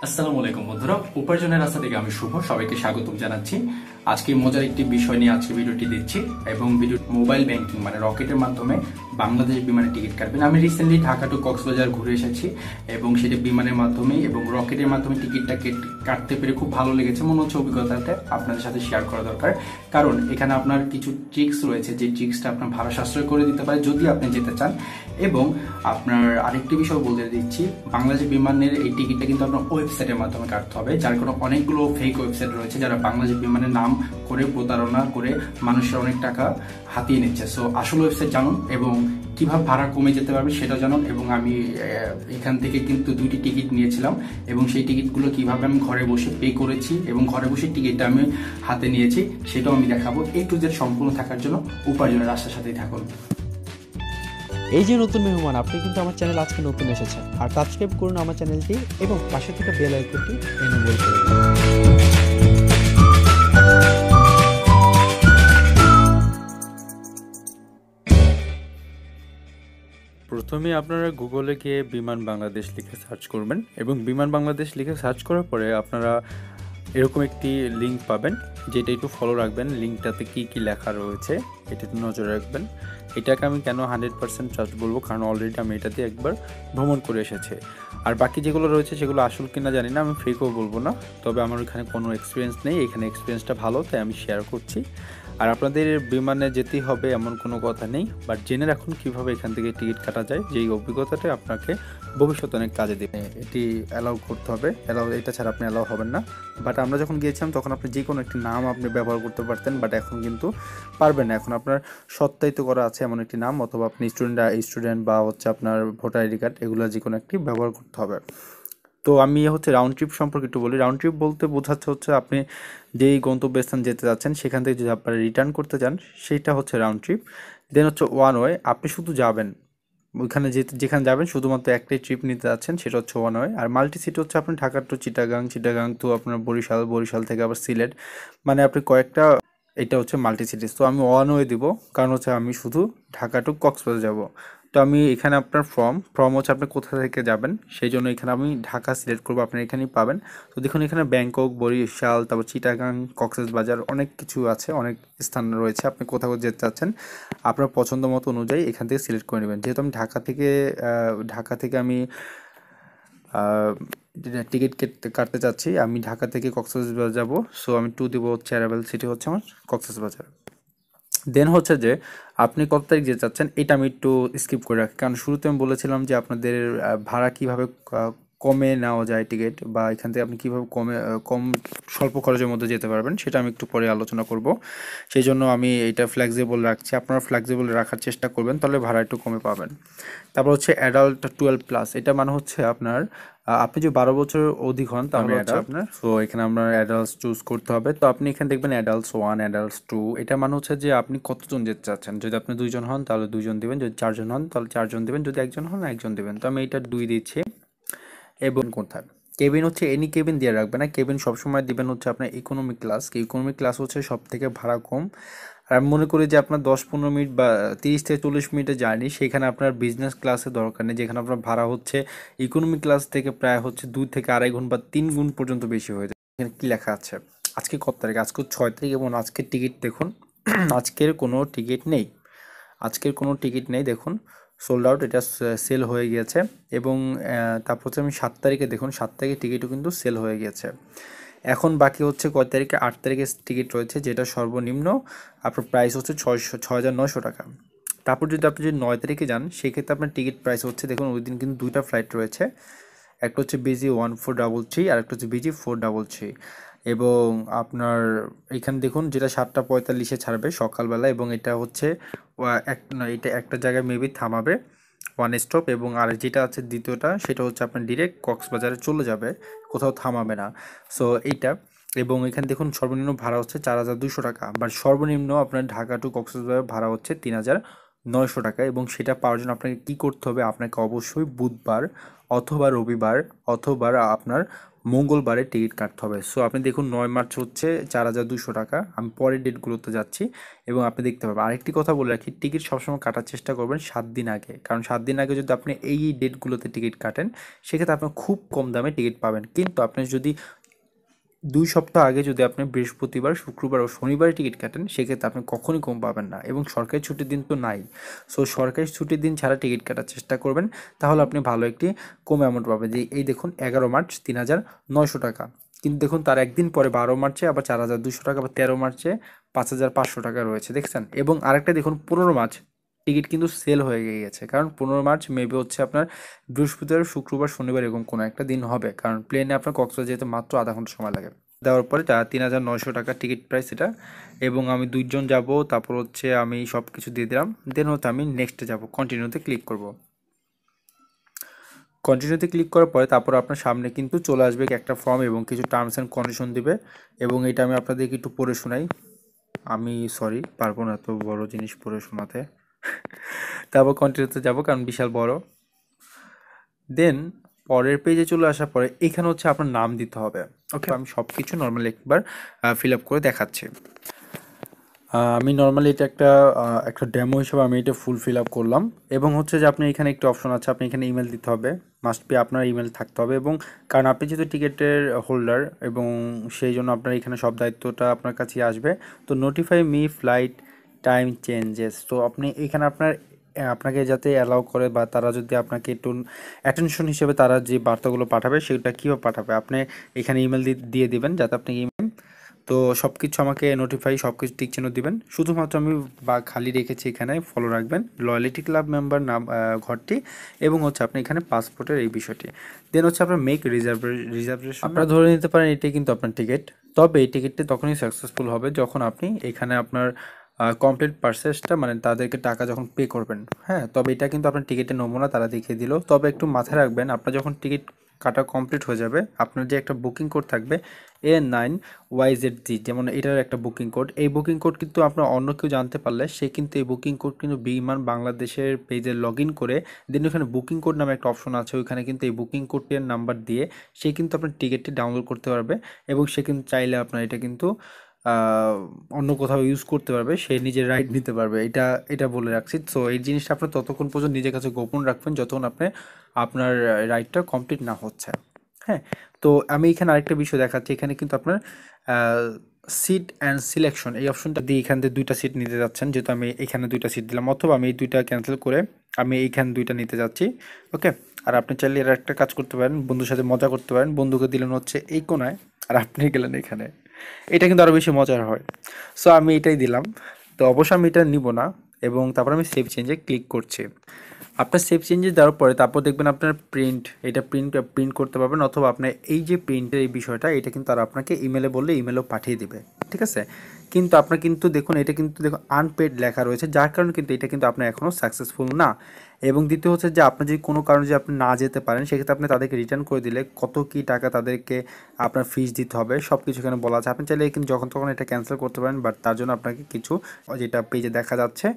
আসসালামু আলাইকুম বন্ধুরা, উপার্জনের রাস্তা থেকে আমি শুভ সবাইকে স্বাগতম জানাচ্ছি। আজকে মজার একটি বিষয় নিয়ে আজকে ভিডিওটি দিচ্ছি এবং ভিডিও মোবাইল ব্যাংকিং মানে রকেটের মাধ্যমে বাংলাদেশ বিমানের টিকিট কাটবেন। আমি রিসেন্টলি ঢাকা টু কক্সবাজার ঘুরে এসেছি এবং সেটা বিমানের মাধ্যমে এবং রকেটের মাধ্যমে টিকিটটা কাটতে পেরে খুব ভালো লেগেছে। মনে হচ্ছে অভিজ্ঞতাটা আপনাদের সাথে শেয়ার করা দরকার, কারণ এখানে আপনার কিছু ট্রিক্স রয়েছে যে ট্রিক্সটা আপনার ভাড়া সাশ্রয় করে দিতে পারে যদি আপনি যেতে চান। এবং আপনার আরেকটি বিষয় বলে দিচ্ছি, বাংলাদেশ বিমানের এই টিকিটটা কিন্তু আপনার ওয়েবসাইটের মাধ্যমে কাটতে হবে, যার কোনো অনেকগুলো ফেক ওয়েবসাইট রয়েছে যারা বাংলাদেশ বিমানের নাম করে প্রতারণা করে মানুষের অনেক টাকা হাতিয়ে নিচ্ছে। সো আসল ওয়েবসাইট জানুন এবং কিভাবে ভাড়া কমে যেতে পারবে সেটা জানুন। এবং আমি এখান থেকে কিন্তু 2টি টিকিট নিয়েছিলাম এবং সেই টিকিটগুলো কিভাবে আমি ঘরে বসে পে করেছি এবং ঘরে বসে টিকিটটা আমি হাতে নিয়েছি সেটাও আমি দেখাবো। A to Z সম্পূর্ণ থাকার জন্য উপার্জনের রাস্তার সাথেই থাকুন। এই যে নতুন মেহমান, আপনি কিন্তু আমার চ্যানেল আজকে নতুন এসেছেন, আর সাবস্ক্রাইব করুন আমার চ্যানেলটি এবং পাশে থেকে বেল আইকনটি এনেবল করে দিন। প্রথমে আপনারা গুগলে গিয়ে বিমান বাংলাদেশ লিখে সার্চ করবেন এবং বিমান বাংলাদেশ লিখে সার্চ করার পরে আপনারা এরকম একটি লিঙ্ক পাবেন, যেটা একটু ফলো রাখবেন। লিঙ্কটাতে কি কি লেখা রয়েছে এটা একটু নজর রাখবেন। এটাকে আমি কেন 100% ট্রাস্ট বলবো, কারণ অলরেডি আমি এটাতে একবার ভ্রমণ করে এসেছি। আর বাকি যেগুলো রয়েছে সেগুলো আসল কিনা জানি না, আমি ফেকও বলবো না, তবে আমার এখানে কোনো এক্সপিরিয়েন্স নেই। এখানে এক্সপিরিয়েন্সটা ভালো, তাই আমি শেয়ার করছি। আর আপনাদের বিমানে যেতেই হবে এমন কোনো কথা নেই, বাট জেনে রাখুন কীভাবে এখান থেকে টিকিট কাটা যায়, যেই অভিজ্ঞতাটা আপনাকে ভবিষ্যতে অনেক কাজে দেবে। এটি অ্যালাউ করতে হবে, এটা ছাড়া আপনি অ্যালাউ হবেন না। বাট আমরা যখন গিয়েছিলাম তখন আপনি যে কোনো একটি নাম আপনি ব্যবহার করতে পারতেন, বাট এখন কিন্তু পারবেন না। এখন আপনার সত্যায়িত করা আছে এমন একটি নাম, অথবা আপনি স্টুডেন্ট বা হচ্ছে আপনার ভোটার আইডি কার্ড, এগুলো যে কোনো একটি ব্যবহার করতে হবে। তো আমি রাউন্ড ট্রিপ সম্পর্কে একটু বলি। রাউন্ড ট্রিপ বলতে বোঝাচ্ছে আপনি যেই গন্তব্যস্থান যেতে যাচ্ছেন সেখান থেকে যদি আপনারা রিটার্ন করতে চান সেটা হচ্ছে রাউন্ড ট্রিপ। দেন হচ্ছে ওয়ান ওয়ে, আপনি শুধু যাবেন ওইখানে যেখানে যাবেন শুধুমাত্র একটাই ট্রিপ নিতে যাচ্ছেন, সেটা হচ্ছে ওয়ান ওয়ে। আর মাল্টি সিটি হচ্ছে আপনি ঢাকা টু চিটাগাং টু আপনার বরিশাল থেকে আবার সিলেট, মানে আপনি কয়েকটা, এটা হচ্ছে মাল্টি সিটি। তো আমি ওয়ান ওয়ে দিব, কারণ আমি শুধু ঢাকা টু কক্সবাজার যাব। তো আমি এখানে আপনার ফ্রম হচ্ছে আপনি কোথা থেকে যাবেন, সেই জন্য এখানে আমি ঢাকা সিলেক্ট করবো, আপনি এখানেই পাবেন। তো দেখুন এখানে ব্যাংকক, বরিশাল, তারপর চিটাগাং, কক্সবাজার অনেক কিছু আছে, অনেক স্থান রয়েছে। আপনি কোথাও যেতে চাচ্ছেন আপনার পছন্দ মতো অনুযায়ী এখান থেকে সিলেক্ট করে নেবেন। যেহেতু আমি ঢাকা থেকে আমি টিকিট কাটতে চাচ্ছি, আমি ঢাকা থেকে কক্সবাজার যাব। সো আমি দিব হচ্ছে অ্যারাইভাল সিটি হচ্ছে আমার কক্সবাজার। দেন হচ্ছে যে আপনি কত তারিখ যেতে চাচ্ছেন এটা আমি একটু স্কিপ করে রাখি, কারণ শুরুতে আমি বলেছিলাম যে আপনাদের ভাড়া কিভাবে কমে নেওয়া যায় টিকিট, বা এখান থেকে আপনি কীভাবে স্বল্প খরচের মধ্যে যেতে পারবেন সেটা আমি একটু পরে আলোচনা করব। সেই জন্য আমি এটা ফ্লেক্সিবল রাখছি, আপনারা ফ্লেক্সিবল রাখার চেষ্টা করবেন, তাহলে ভাড়া একটু কমে পাবেন। তারপর হচ্ছে অ্যাডাল্ট 12+, এটা মানে হচ্ছে আপনার আপনি যে 12 বছর অধিক হন তাহলে হচ্ছে আপনার, সো এখানে আপনার অ্যাডাল্টস চুজ করতে হবে। তো আপনি এখানে দেখবেন অ্যাডাল্টস 1, অ্যাডাল্টস 2, এটা মানে হচ্ছে যে আপনি কতজন যেতে চাচ্ছেন। যদি আপনি 2 জন হন তাহলে 2 জন দিবেন, যদি 4 জন হন তাহলে 4 জন দিবেন, যদি 1 জন হন 1 জন দিবেন। তো আমি এটা 2 দিচ্ছি। এবং কোথায় কেবিন হচ্ছে এনি কেবিন দিয়ে রাখবে না, কেবিন সবসময় দিবেন হচ্ছে আপনার ইকোনমিক ক্লাস হচ্ছে সব থেকে ভাড়া কম। আর আমি মনে করি যে আপনার 10-15 মিনিট বা 30 থেকে 40 মিনিটের জার্নি, সেখানে আপনার বিজনেস ক্লাসে দরকার নেই, যেখানে আপনার ভাড়া হচ্ছে ইকোনমিক ক্লাস থেকে প্রায় হচ্ছে 2 থেকে 2.5 গুণ বা 3 গুণ পর্যন্ত বেশি হয়ে যায়। এখানে কী লেখা আছে, আজকে কত তারিখ, আজকে 6 তারিখ, এবং আজকের টিকিট দেখুন আজকের কোনো টিকিট নেই, দেখুন সোল্ড আউট, এটা সেল হয়ে গিয়েছে। এবং তারপর হচ্ছে আমি 7 তারিখে, দেখুন 7 তারিখে টিকিটও কিন্তু সেল হয়ে গিয়েছে। এখন বাকি হচ্ছে কয় তারিখে, 8 তারিখে টিকিট রয়েছে, যেটা সর্বনিম্ন আপনার প্রাইস হচ্ছে 6,900 টাকা। তারপর যদি আপনি 9 তারিখে যান সেক্ষেত্রে আপনার টিকিট প্রাইস হচ্ছে, দেখুন ওই দিন কিন্তু 2টা ফ্লাইট রয়েছে, একটা হচ্ছে BG 1433 আর একটা হচ্ছে BG 433। এবং আপনার এখানে দেখুন যেটা 7:45-এ ছাড়বে সকালবেলা, এবং এটা হচ্ছে এটা একটা জায়গায় মেবি থামাবে 1 স্টপ, এবং আর যেটা আছে দ্বিতীয়টা সেটা হচ্ছে আপনার ডিরেক্ট কক্সবাজারে চলে যাবে, কোথাও থামাবে না। সো এইটা, এবং এখানে দেখুন সর্বনিম্ন ভাড়া হচ্ছে 4,200 টাকা, বাট সর্বনিম্ন আপনার ঢাকা টু কক্সবাজার ভাড়া হচ্ছে 3,900 টাকা। এবং সেটা পাওয়ার জন্য আপনাকে কী করতে হবে, আপনাকে অবশ্যই বুধবার অথবা রবিবার অথবা আপনার মঙ্গলবারে টিকিট কাটতে হবে। সো আপনি দেখুন 9 মার্চ হচ্ছে 4200 টাকা। আমি পরের ডেটগুলোতে যাচ্ছি এবং আপনি দেখতে পাবেন। আরেকটি কথা বলে রাখি, টিকিট সবসময় কাটার চেষ্টা করবেন 7 দিন আগে, কারণ 7 দিন আগে যদি আপনি এই ডেটগুলোতে টিকিট কাটেন সেক্ষেত্রে আপনি খুব কম দামে টিকিট পাবেন। কিন্তু আপনি যদি 2 সপ্তাহ আগে যদি আপনি বৃহস্পতিবার, শুক্রবার ও শনিবারে টিকিট কাটেন সেক্ষেত্রে আপনি কখনোই কম পাবেন না, এবং সরকারি ছুটির দিন তো নাই। সো সরকারি ছুটির দিন ছাড়া টিকিট কাটার চেষ্টা করবেন, তাহলে আপনি ভালো একটি কম অ্যামাউন্ট পাবেন। যে এই দেখুন 11 মার্চ 3900 টাকা, কিন্তু দেখুন তার একদিন পরে 12 মার্চে আবার 4200 টাকা, আবার 13 মার্চে 5500 টাকা রয়েছে, দেখছেন। এবং আরেকটা দেখুন 15 মার্চ টিকিট কিন্তু সেল হয়ে গিয়েছে, কারণ 15 মার্চ মেবি হচ্ছে আপনার বৃহস্পতিবার, শুক্রবার, শনিবার এরকম কোনো একটা দিন হবে, কারণ প্লেনে আপনার কক্সবাজার যেতে মাত্র আধা ঘন্টা সময় লাগে। দেওয়ার পরে 3900 টাকা টিকিট প্রাইস এটা, এবং আমি 2 জন যাব। তারপর হচ্ছে আমি সব কিছু দিয়ে দিলাম, দেন হচ্ছে আমি নেক্সটে যাব, কন্টিনিউতে ক্লিক করব। কন্টিনিউতে ক্লিক করার পরে তারপর আপনার সামনে কিন্তু চলে আসবে একটা ফর্ম এবং কিছু টার্মস অ্যান্ড কন্ডিশন দিবে, এবং এটা আমি আপনাদেরকে একটু পড়ে শোনাই। আমি সরি পারবো না এত বড় জিনিস পড়ে শোনাতে। তারপর কন্টিনিউতে যাব কারণ বিশাল বড়। দেন পরের পেজে চলে আসার পরে এখানে হচ্ছে আপনার নাম দিতে হবে। ওকে, আমি সব কিছু নর্মালি একবার ফিল আপ করে দেখাচ্ছি। আমি নর্মালি এটা একটা ডেমো হিসেবে আমি এটা ফুল ফিল আপ করলাম, এবং হচ্ছে যে আপনি এখানে একটি অপশন আছে, আপনি এখানে ইমেল দিতে হবে, মাস্ট বি আপনার ইমেল থাকতে হবে, এবং কারণ আপনি যেহেতু টিকিটের হোল্ডার এবং সেই জন্য আপনার এখানে সব দায়িত্বটা আপনার কাছেই আসবে। তো notify me flight time changes, তো আপনি এখানে আপনাকে যাতে অ্যালাউ করে, বা তারা যদি আপনাকে একটু অ্যাটেনশন হিসেবে তারা যে বার্তাগুলো পাঠাবে সেটা কীভাবে পাঠাবে, আপনি এখানে ইমেল দিয়ে দিবেন, যাতে আপনি ইমেল তো সব কিছু আমাকে নোটিফাই সব কিছু টিক চিহ্ন দিবেন। শুধুমাত্র আমি বা খালি রেখেছি, এখানে ফলো রাখবেন লয়ালিটি ক্লাব মেম্বার নাম ঘরটি, এবং হচ্ছে আপনি এখানে পাসপোর্টের এই বিষয়টি। দেন হচ্ছে আপনার মেক রিজার্ভেশন, আপনারা ধরে নিতে পারেন এটাই কিন্তু আপনার টিকিট। তবে এই টিকিটটি তখনই সাকসেসফুল হবে যখন আপনি এখানে আপনার কমপ্লিট পারচেসটা, মানে তাদেরকে টাকা যখন পে করবেন। হ্যাঁ, তবে এটা কিন্তু আপনার টিকিটের নমুনা তারা দেখিয়ে দিল। তবে একটু মাথায় রাখবেন, আপনার যখন টিকিট কাটা কমপ্লিট হয়ে যাবে, আপনার যে একটা বুকিং কোড থাকবে A9YZG, যেমন এটার একটা বুকিং কোড, এই বুকিং কোড কিন্তু আপনার অন্য কেউ জানতে পারলে সে কিন্তু এই বুকিং কোড কিন্তু বিমান বাংলাদেশের পেজে লগ ইন করে দেন ওখানে বুকিং কোড নামে একটা অপশন আছে, ওইখানে কিন্তু এই বুকিং কোডটির নাম্বার দিয়ে সে কিন্তু আপনার টিকিটটি ডাউনলোড করতে পারবে, এবং সে কিন্তু চাইলে আপনার এটা কিন্তু অন্য কোথাও ইউজ করতে পারবে, সে নিজের রাইট নিতে পারবে। এটা বলে রাখছি। সো এই জিনিসটা আপনার ততক্ষণ পর্যন্ত নিজের কাছে গোপন রাখবেন যতক্ষণ আপনার রাইটটা কমপ্লিট না হচ্ছে। হ্যাঁ, তো আমি এখানে আরেকটা বিষয় দেখাচ্ছি, এখানে কিন্তু আপনার সিট অ্যান্ড সিলেকশন এই অপশনটা দিয়ে এখান থেকে 2টা সিট নিতে যাচ্ছেন, যেহেতু আমি এখানে 2টা সিট দিলাম, অথবা আমি এই 2টা ক্যান্সেল করে আমি এইখানে 2টা নিতে যাচ্ছি। ওকে, আর আপনি চাইলে এর একটা কাজ করতে পারেন, বন্ধুর সাথে মজা করতে পারেন, বন্ধুকে দিলেন হচ্ছে এই কোনায় আর আপনি গেলেন এখানে, এটা কিন্তু আরও বেশি মজার হয়। সো আমি এটাই দিলাম। তো অবশ্যই আমি এটা নিব না, এবং তারপর আমি সেভ চেঞ্জে ক্লিক করছি। আপনার সেভ চেঞ্জে দেওয়ার পরে তারপর দেখবেন আপনার প্রিন্ট করতে পারবেন, অথবা আপনার এই যে প্রিন্টের এই বিষয়টা এটা কিন্তু তারা আপনাকে ইমেলে বললে ইমেলও পাঠিয়ে দিবে, ঠিক আছে। কিন্তু আপনার কিন্তু দেখুন এটা কিন্তু দেখুন আনপেড লেখা রয়েছে, যার কারণে কিন্তু এটা কিন্তু আপনার এখনও সাকসেসফুল না। এবং দ্বিতীয় হচ্ছে যে আপনার যদি কোনো কারণে যে আপনি না যেতে পারেন সেক্ষেত্রে আপনি তাদেরকে রিটার্ন করে দিলে কত কী টাকা তাদেরকে আপনার ফিস দিতে হবে সব কিছু এখানে বলা আছে। আপনি চাইলে কিন্তু যখন তখন এটা ক্যান্সেল করতে পারেন, বাট তার জন্য আপনাকে কিছু যেটা পেজে দেখা যাচ্ছে,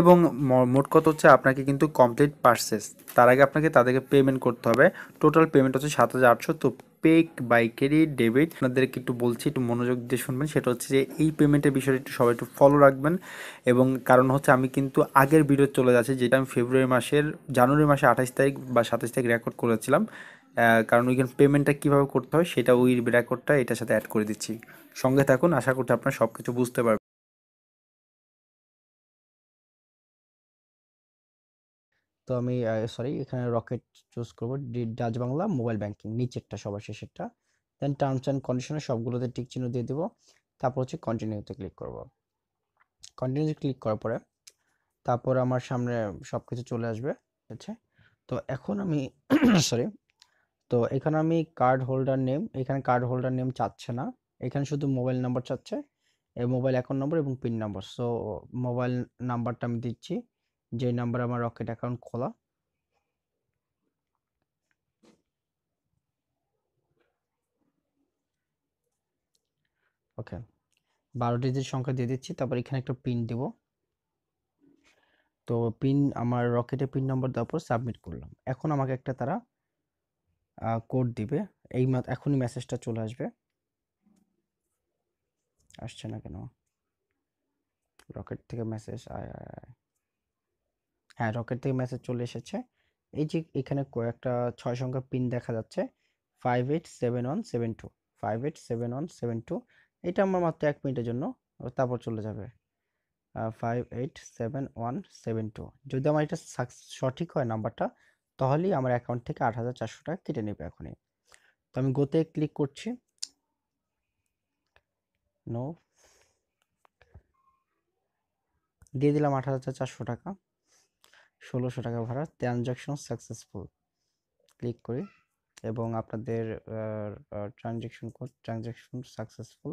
এবং মোট কথা হচ্ছে আপনাকে কিন্তু কমপ্লিট পারচেস তার আগে আপনাকে তাদেরকে পেমেন্ট করতে হবে। টোটাল পেমেন্ট হচ্ছে 7800। তো পে বাই ক্রেডিট ডেবিট আপনাদেরকে একটু বলছি, একটু মনোযোগ দিয়ে শুনবেন, সেটা হচ্ছে যে এই পেমেন্টের বিষয়টা একটু সবাই একটু ফলো রাখবেন। এবং কারণ হচ্ছে আমি কিন্তু আগের ভিডিও চলে যাচ্ছে, যেটা আমি জানুয়ারি মাসে 28 তারিখ বা 27 তারিখ রেকর্ড করেছিলাম, কারণ ওইখানে পেমেন্টটা কীভাবে করতে হয় সেটা ওই রেকর্ডটা এটার সাথে অ্যাড করে দিচ্ছি। সঙ্গে থাকুন, আশা করছি আপনারা সব কিছু বুঝতে পারবেন। তো আমি সরি এখানে রকেট চুজ করবো, ডাচ বাংলা মোবাইল ব্যাংকিং নিচেরটা সবার শেষেরটা, দেন টার্মস অ্যান্ড কন্ডিশনে সবগুলোতে টিক চিহ্ন দিয়ে দেবো। তারপর হচ্ছে কন্টিনিউতে ক্লিক করব। কন্টিনিউতে ক্লিক করার পরে তারপর আমার সামনে সব কিছু চলে আসবে, আচ্ছা। তো এখন আমি সরি, তো এখানে আমি কার্ড হোল্ডার নেম, এখানে কার্ড হোল্ডার নেম চাচ্ছে না, এখানে শুধু মোবাইল নাম্বার চাচ্ছে, এই মোবাইল অ্যাকাউন্ট নম্বর এবং পিন নাম্বার। সো মোবাইল নাম্বারটা আমি দিচ্ছি, যে নাম্বার আমার রকেট অ্যাকাউন্ট খোলা। ওকে, 12 ডিজিট সংখ্যা দিয়ে দিচ্ছি, তারপর এখানে একটা পিন দেব। তো পিন আমার রকেটে পিন নাম্বার দেওয়ার পর সাবমিট করলাম। এখন আমাকে একটা তারা কোড দিবে। এখনই মেসেজটা চলে আসবে। আসছে না কেন? রকেট থেকে মেসেজ হ্যাঁ, রকেট থেকে মেসেজ চলে এসেছে। এই যে এখানে কয়েকটা 6 সংখ্যার পিন দেখা যাচ্ছে, 587172, 587172। এটা আমার মাত্র 1 মিনিটের জন্য, তারপর চলে যাবে 587172। যদি আমার এটা সঠিক হয় নাম্বারটা, তাহলেই আমার অ্যাকাউন্ট থেকে 8400 টাকা কেটে নেবে এখনই। তো আমি গোতে ক্লিক করছি। নো, দিয়ে দিলাম 8400 টাকা, 1600 টাকা ভাড়া। ট্রানজাকশন সাকসেসফুল ক্লিক করি এবং আপনাদের ট্রানজাকশন সাকসেসফুল।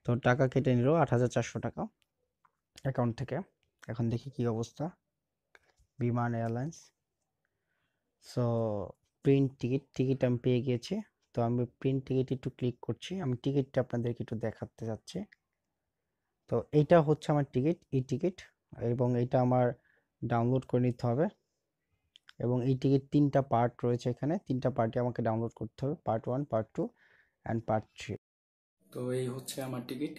তো টাকা কেটে নিল 8400 টাকা অ্যাকাউন্ট থেকে। এখন দেখি কি অবস্থা। বিমান এয়ারলাইন্স। সো প্রিন্ট টিকিট আমি পেয়ে গিয়েছি। তো আমি প্রিন্ট টিকিট একটু ক্লিক করছি। আমি টিকিটটা আপনাদেরকে একটু দেখাতে যাচ্ছি। তো এইটা হচ্ছে আমার টিকিট, টিকিট, এবং এটা আমার ডাউনলোড করে নিতে হবে। এবং এই টিকিট 3টা পার্ট রয়েছে এখানে, 3টা পার্টে আমাকে ডাউনলোড করতে হবে, পার্ট 1, পার্ট 2 অ্যান্ড পার্ট 3। তো এই হচ্ছে আমার টিকিট।